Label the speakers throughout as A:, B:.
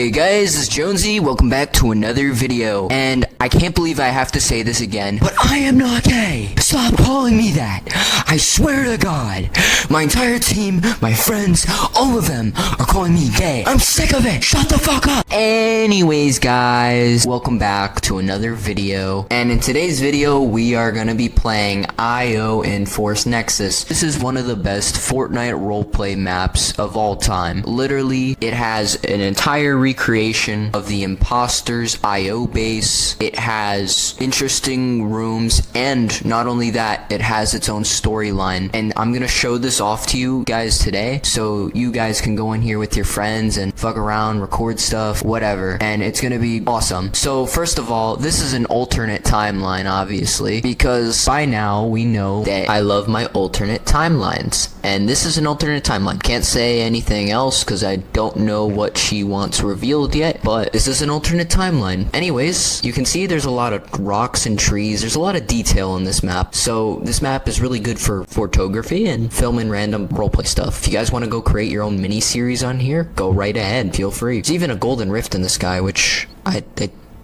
A: Hey guys, it's Jonesy. Welcome back to another video. And I can't believe I have to say this again, but I am not gay. Stop calling me that. I swear to God. My entire team, my friends, all of them are calling me gay. I'm sick of it. Shut the fuck up. Anyways, guys, welcome back to another video. And in today's video, we are going to be playing IO in Force Nexus. This is one of the best Fortnite roleplay maps of all time. Literally, it has an entire recreation of the imposters IO base. It has interesting rooms, and not only that, it has its own storyline. And I'm gonna show this off to you guys today, so you guys can go in here with your friends and fuck around, record stuff, whatever, and it's gonna be awesome. So first of all, this is an alternate timeline, obviously, because by now we know that I love my alternate timelines, and this is an alternate timeline. Can't say anything else because I don't know what she wants revealed yet, but this is an alternate timeline. Anyways, you can see there's a lot of rocks and trees. There's a lot of detail in this map, so this map is really good for photography and filming random roleplay stuff. If you guys want to go create your own mini series on here, go right ahead, feel free. There's even a golden rift in the sky, which I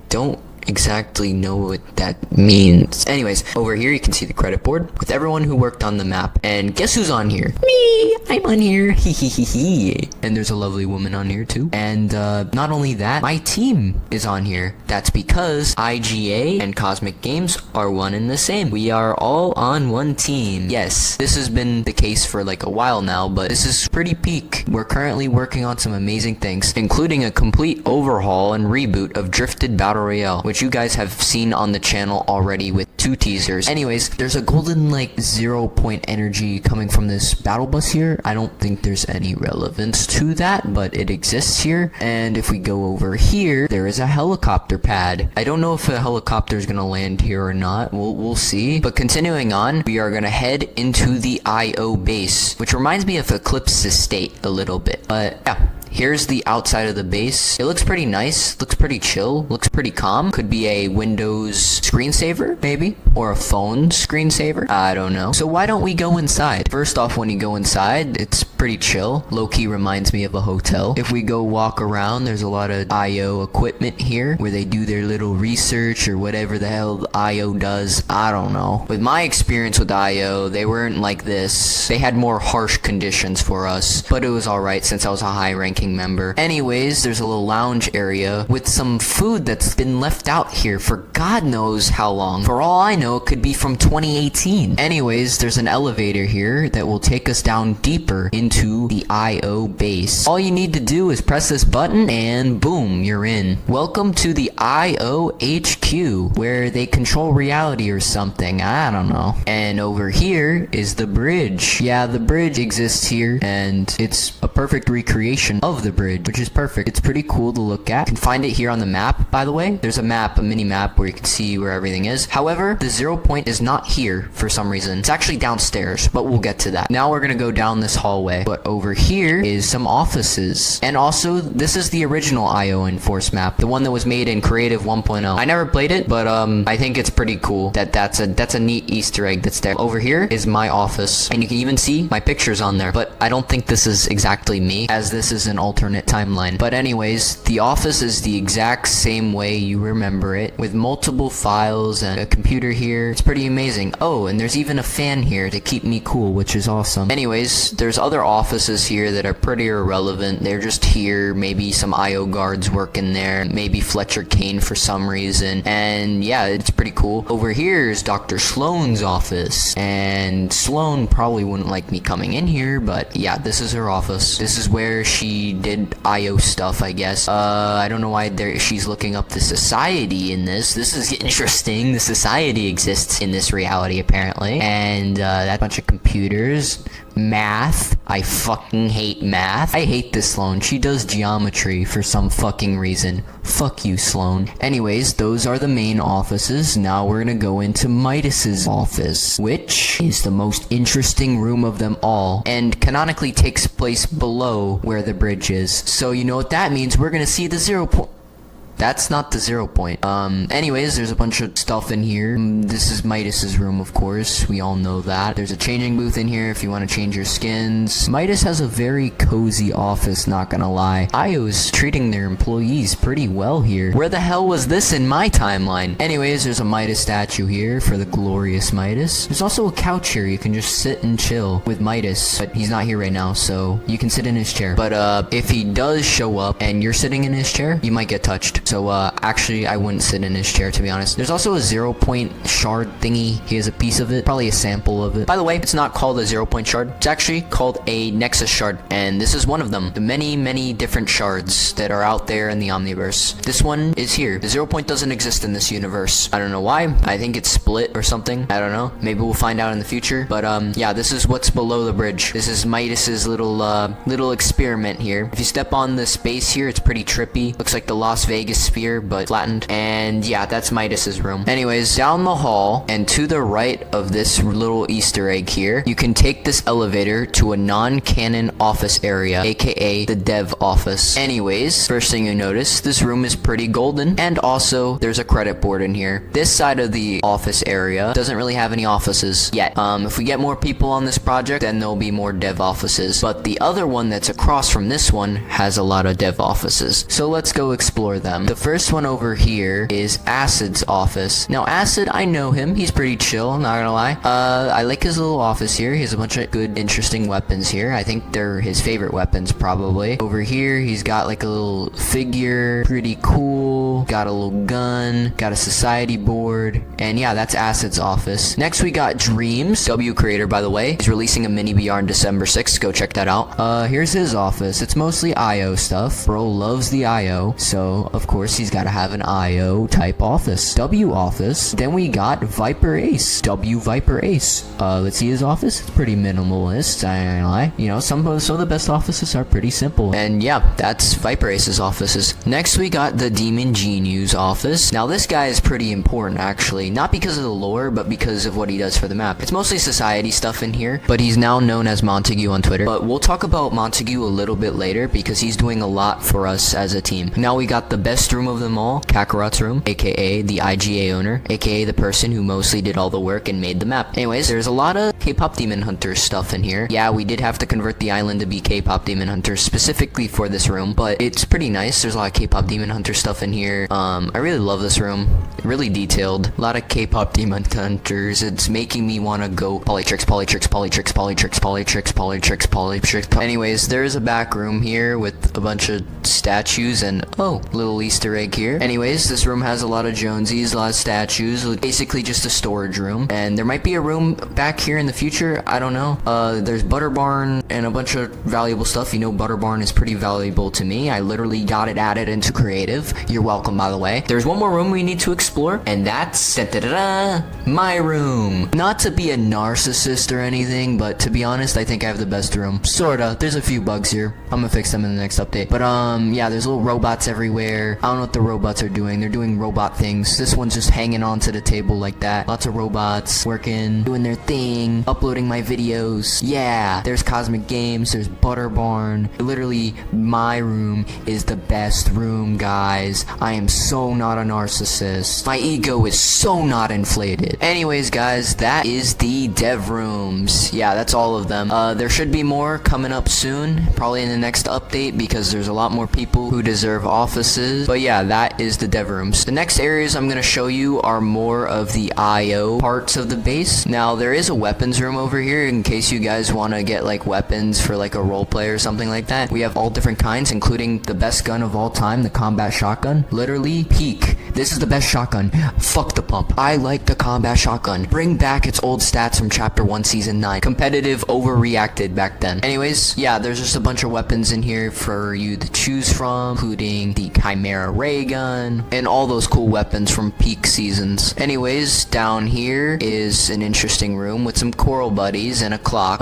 A: don't exactly know what that means. Anyways, over here you can see the credit board with everyone who worked on the map, and guess who's on here? Me! I'm on here. Hee. And there's a lovely woman on here too. And not only that, my team is on here. That's because IGA and Cosmic Games are one and the same. We are all on one team. Yes, this has been the case for like a while now, but this is pretty peak. We're currently working on some amazing things, including a complete overhaul and reboot of Drifted Battle Royale, which you guys have seen on the channel already with 2 teasers. Anyways, there's a golden like 0-point energy coming from this battle bus here. I don't think there's any relevance to that, but it exists here. And if we go over here, there is a helicopter pad. I don't know if a helicopter is gonna land here or not. We'll see. But continuing on, we are gonna head into the IO base, which reminds me of Eclipse Estate a little bit. But yeah. Here's the outside of the base. It looks pretty nice, looks pretty chill, looks pretty calm. Could be a Windows screensaver, maybe? Or a phone screensaver? I don't know. So why don't we go inside? First off, when you go inside, it's pretty chill. Low-key reminds me of a hotel. If we go walk around, there's a lot of IO equipment here where they do their little research or whatever the hell IO does. I don't know. With my experience with IO, they weren't like this. They had more harsh conditions for us, but it was alright since I was a high-ranking member. Anyways, there's a little lounge area with some food that's been left out here for God knows how long. For all I know, it could be from 2018. Anyways, there's an elevator here that will take us down deeper into the IO base. All you need to do is press this button and boom, you're in. Welcome to the IO HQ, where they control reality or something. I don't know. And over here is the bridge. Yeah, the bridge exists here, and it's a perfect recreation of the bridge, which is perfect. It's pretty cool to look at. You can find it here on the map, by the way. There's a map, a mini map, where you can see where everything is. However, the 0 point is not here for some reason. It's actually downstairs, but we'll get to that. Now we're gonna go down this hallway, but over here is some offices. And also, this is the original IO Enforce map, the one that was made in Creative 1.0. I never played it, but I think it's pretty cool that that's a neat Easter egg that's there. Over here is my office, and you can even see my pictures on there, but I don't think this is exactly me, as this is an alternate timeline. But anyways, the office is the exact same way you remember it, with multiple files and a computer here. It's pretty amazing. Oh, and there's even a fan here to keep me cool, which is awesome. Anyways, there's other offices here that are pretty irrelevant. They're just here. Maybe some IO guards work in there, maybe Fletcher Kane for some reason, and yeah, it's pretty cool. Over here is Dr. Sloan's office, and Sloan probably wouldn't like me coming in here, but yeah, this is her office. This is where she did IO stuff, I guess. I don't know why she's looking up the society in this. This is interesting. The society exists in this reality, apparently. And that bunch of computers. Math. I fucking hate math. I hate this Sloan. She does geometry for some fucking reason. Fuck you, Sloan. Anyways, those are the main offices. Now we're gonna go into Midas's office, which is the most interesting room of them all, and canonically takes place below where the bridge is. So you know what that means. We're gonna see the 0 point. That's not the 0 point. Anyways, there's a bunch of stuff in here. This is Midas's room, of course. We all know that. There's a changing booth in here if you want to change your skins. Midas has a very cozy office, not gonna lie. IO's treating their employees pretty well here. Where the hell was this in my timeline? Anyways, there's a Midas statue here for the glorious Midas. There's also a couch here. You can just sit and chill with Midas, but he's not here right now, so you can sit in his chair. But if he does show up and you're sitting in his chair, you might get touched. So actually I wouldn't sit in his chair, to be honest. There's also a 0 point shard thingy. He has a piece of it, probably a sample of it. By the way, it's not called a 0 point shard. It's actually called a Nexus shard, and this is one of them. The many different shards that are out there in the Omniverse. This one is here. The 0 point doesn't exist in this universe. I don't know why. I think it's split or something. I don't know. Maybe we'll find out in the future. But yeah, this is what's below the bridge. This is Midas's little experiment here. If you step on the space here, it's pretty trippy. Looks like the Las Vegas sphere, but flattened. And yeah, that's Midas's room. Anyways, down the hall and to the right of this little Easter egg here, you can take this elevator to a non-canon office area, aka the dev office. Anyways, first thing you notice, this room is pretty golden, and also there's a credit board in here. This side of the office area doesn't really have any offices yet. If we get more people on this project, then there'll be more dev offices. But the other one that's across from this one has a lot of dev offices. So let's go explore them. The first one over here is Acid's office. Now Acid, I know him. He's pretty chill, not gonna lie. I like his little office here. He has a bunch of good, interesting weapons here. I think they're his favorite weapons, probably. Over here, he's got like a little figure. Pretty cool. Got a little gun. Got a society board. And yeah, that's Acid's office. Next, we got Dreams. W creator, by the way. He's releasing a mini BR on December 6th. Go check that out. Here's his office. It's mostly IO stuff. Bro loves the IO. So, of course, he's got to have an IO type office. W office. Then we got Viper Ace. W Viper Ace. Let's see his office. It's pretty minimalist. I ain't gonna lie. You know, some of the best offices are pretty simple. And yeah, that's Viper Ace's offices. Next, we got the Demon Genu's office. Now, this guy is pretty important, actually. Not because of the lore, but because of what he does for the map. It's mostly society stuff in here, but he's now known as Montague on Twitter. But we'll talk about Montague a little bit later because he's doing a lot for us as a team. Now we got the best room of them all, Kakarot's room, aka the IGA owner, aka the person who mostly did all the work and made the map. Anyways, there's a lot of K-pop Demon Hunter stuff in here. Yeah, we did have to convert the island to be K-pop Demon Hunter specifically for this room, but it's pretty nice. There's a lot of K-pop Demon Hunter stuff in here. I really love this room. Really detailed. A lot of K-pop Demon Hunters. It's making me want to go Polytrix. Anyways, there's a back room here with a bunch of statues and little Easter egg here. Anyways, this room has a lot of Jonesies, a lot of statues, basically just a storage room. And there might be a room back here in the future. I don't know. There's Butter Barn and a bunch of valuable stuff. You know, Butter Barn is pretty valuable to me. I literally got it added into creative. You're welcome, by the way. There's one more room we need to explore, and that's my room. Not to be a narcissist or anything, but to be honest, I think I have the best room. Sorta. There's a few bugs here. I'm gonna fix them in the next update. But yeah, there's little robots everywhere. I don't know what the robots are doing. They're doing robot things. This one's just hanging onto the table like that. Lots of robots working, doing their thing, uploading my videos. Yeah, there's Cosmic Games, there's Butter Barn. Literally, my room is the best room, guys. I am so not a narcissist. My ego is so not inflated. Anyways, guys, that is the dev rooms. Yeah, that's all of them. There should be more coming up soon, probably in the next update, because there's a lot more people who deserve offices. But yeah, that is the dev rooms. The next areas I'm gonna show you are more of the IO parts of the base. Now, there is a weapons room over here in case you guys want to get like weapons for like a roleplay or something like that. We have all different kinds, including the best gun of all time, the combat shotgun. Literally peak. This is the best shotgun. Fuck the pump. I like the combat shotgun. Bring back its old stats from chapter 1 season 9. Competitive overreacted back then. Anyways, yeah, there's just a bunch of weapons in here for you to choose from, including the Chimera ray gun and all those cool weapons from peak seasons. Anyways, down here is an interesting room with some coral buddies and a clock.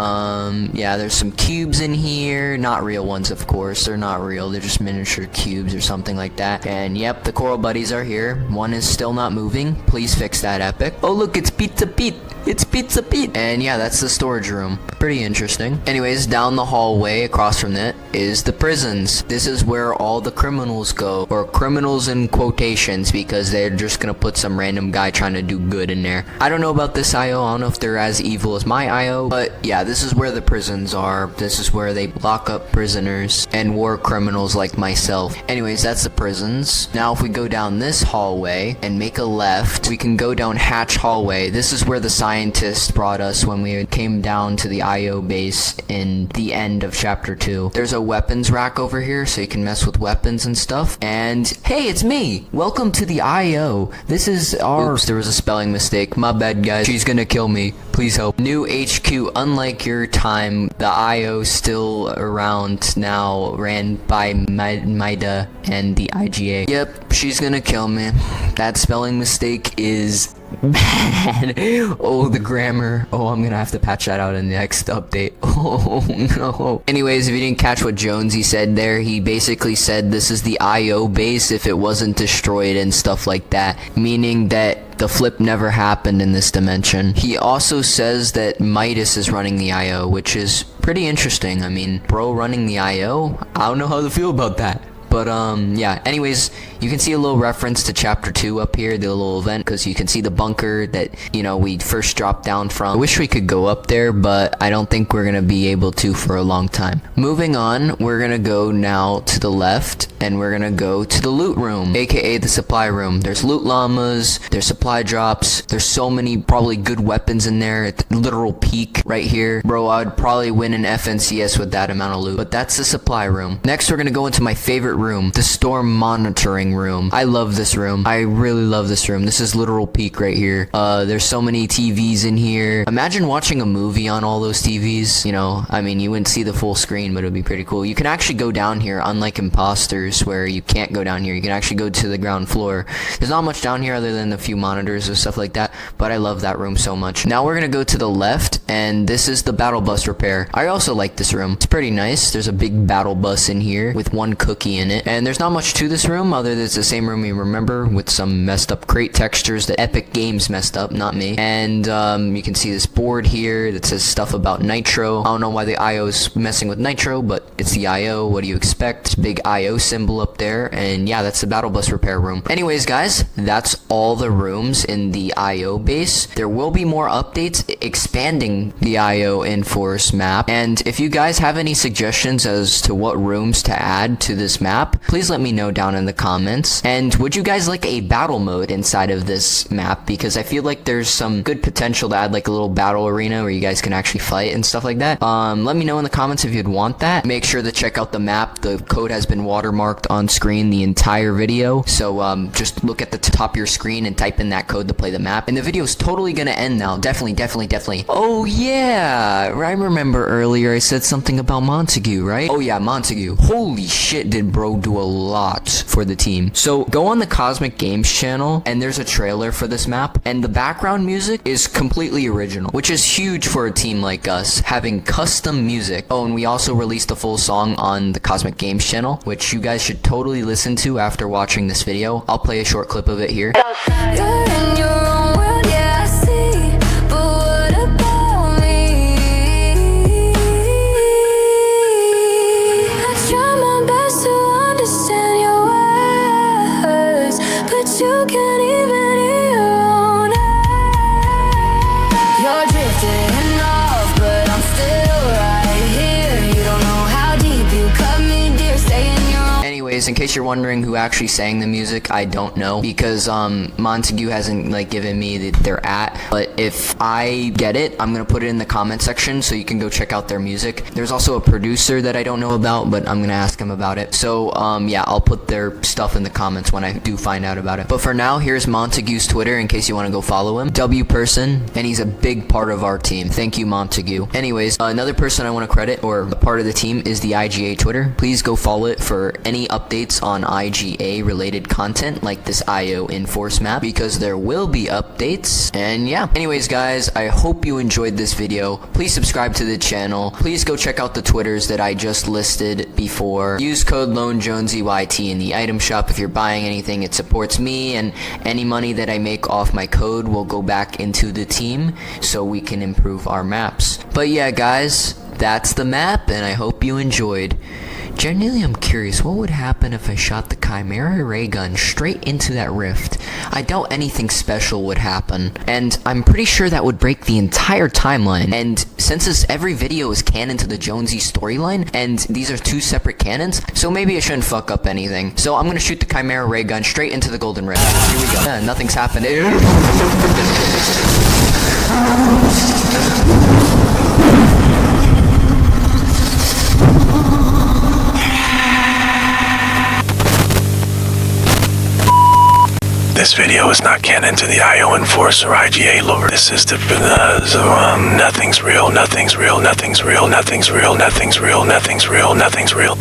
A: Yeah, there's some cubes in here. Not real ones, of course. They're not real. They're just miniature cubes or something like that. And yep, the coral buddies are here. One is still not moving. Please fix that, Epic. Oh, look, it's Pizza Pete. It's Pizza Pete. And yeah, that's the storage room. Pretty interesting. Anyways, down the hallway across from it is the prisons. This is where all the criminals go, or criminals in quotations, because they're just gonna put some random guy trying to do good in there. I don't know about this IO. I don't know if they're as evil as my IO, but yeah, this is where the prisons are. This is where they lock up prisoners and war criminals like myself. Anyways, that's the prisons. Now if we go down this hallway and make a left, we can go down Hatch Hallway. This is where the scientist brought us when we came down to the IO base in the end of chapter 2. There's a weapons rack over here, so you can mess with weapons and stuff. And hey, it's me! Welcome to the IO. This is our... Oops, there was a spelling mistake. My bad, guys. She's gonna kill me. Please help. New HQ. Unlike your time, the IO still around now, ran by Midas and the IGA. Yep, she's gonna kill me. That spelling mistake is bad. Oh, the grammar. Oh, I'm gonna have to patch that out in the next update. Oh no. Anyways, if you didn't catch what Jonesy said there, he basically said this is the IO base if it wasn't destroyed and stuff like that, meaning that the flip never happened in this dimension. He also says that Midas is running the IO, which is pretty interesting. I mean, bro running the IO? I don't know how to feel about that. But, yeah, anyways, you can see a little reference to chapter 2 up here, the little event, because you can see the bunker that, you know, we first dropped down from. I wish we could go up there, but I don't think we're gonna be able to for a long time. Moving on, we're gonna go now to the left, and we're gonna go to the loot room, aka the supply room. There's loot llamas, there's supply drops, there's so many probably good weapons in there. It's literal peak right here. Bro, I'd probably win an FNCS with that amount of loot. But that's the supply room. Next, we're gonna go into my favorite room, the storm monitoring room. I love this room. I really love this room. This is literal peak right here. There's so many TVs in here. Imagine watching a movie on all those TVs. You know, I mean, you wouldn't see the full screen, but it'd be pretty cool. You can actually go down here, unlike imposters where you can't go down here. You can actually go to the ground floor. There's not much down here other than a few monitors or stuff like that, but I love that room so much. Now we're gonna go to the left, and this is the battle bus repair. I also like this room. It's pretty nice. There's a big battle bus in here with one cookie in it. And there's not much to this room other than it's the same room you remember, with some messed up crate textures that Epic Games messed up, not me. And you can see this board here that says stuff about Nitro. I don't know why the IO's messing with Nitro, but it's the IO. What do you expect? Big IO symbol up there. And yeah, that's the battle bus repair room. Anyways, guys, that's all the rooms in the IO base. There will be more updates expanding the IO Enforce map. And if you guys have any suggestions as to what rooms to add to this map, please let me know down in the comments. And would you guys like a battle mode inside of this map? Because I feel like there's some good potential to add like a little battle arena where you guys can actually fight and stuff like that. Let me know in the comments if you'd want that. Make sure to check out the map. The code has been watermarked on screen the entire video, so just look at the top of your screen and type in that code to play the map. And the video is totally gonna end now. Definitely. Oh yeah, I remember earlier I said something about Montague, right? Oh yeah, Montague. Holy shit, did bro do a lot for the team. So go on the Cosmic Games channel, and there's a trailer for this map, and the background music is completely original, which is huge for a team like us, having custom music. Oh, and we also released a full song on the Cosmic Games channel, which you guys should totally listen to after watching this video. I'll play a short clip of it here. In case you're wondering who actually sang the music, I don't know, because Montague hasn't like given me their at, but if I get it, I'm gonna put it in the comment section so you can go check out their music. There's also a producer that I don't know about, but I'm gonna ask him about it. So yeah, I'll put their stuff in the comments when I do find out about it. But for now, here's Montague's Twitter in case you want to go follow him. W person, and he's a big part of our team. Thank you, Montague. Anyways, another person I want to credit, or a part of the team, is the IGA Twitter. Please go follow it for any updates updates on IGA related content like this IO Enforce map, because there will be updates. And yeah, anyways guys, I hope you enjoyed this video. Please subscribe to the channel. Please go check out the Twitters that I just listed before. Use code LoneJonesyYT in the item shop if you're buying anything. It supports me, and any money that I make off my code will go back into the team so we can improve our maps. But yeah guys, that's the map, and I hope you enjoyed. Genuinely, I'm curious, what would happen if I shot the Chimera ray gun straight into that rift? I doubt anything special would happen, and I'm pretty sure that would break the entire timeline. And since every video is canon to the Jonesy storyline, and these are two separate canons, so maybe I shouldn't fuck up anything. So I'm gonna shoot the Chimera ray gun straight into the golden rift. Here we go. Nothing's happened.
B: This video is not canon to the IO Enforce or IGA lore. This is the nothing's real, nothing's real, nothing's real, nothing's real, nothing's real, nothing's real, nothing's real.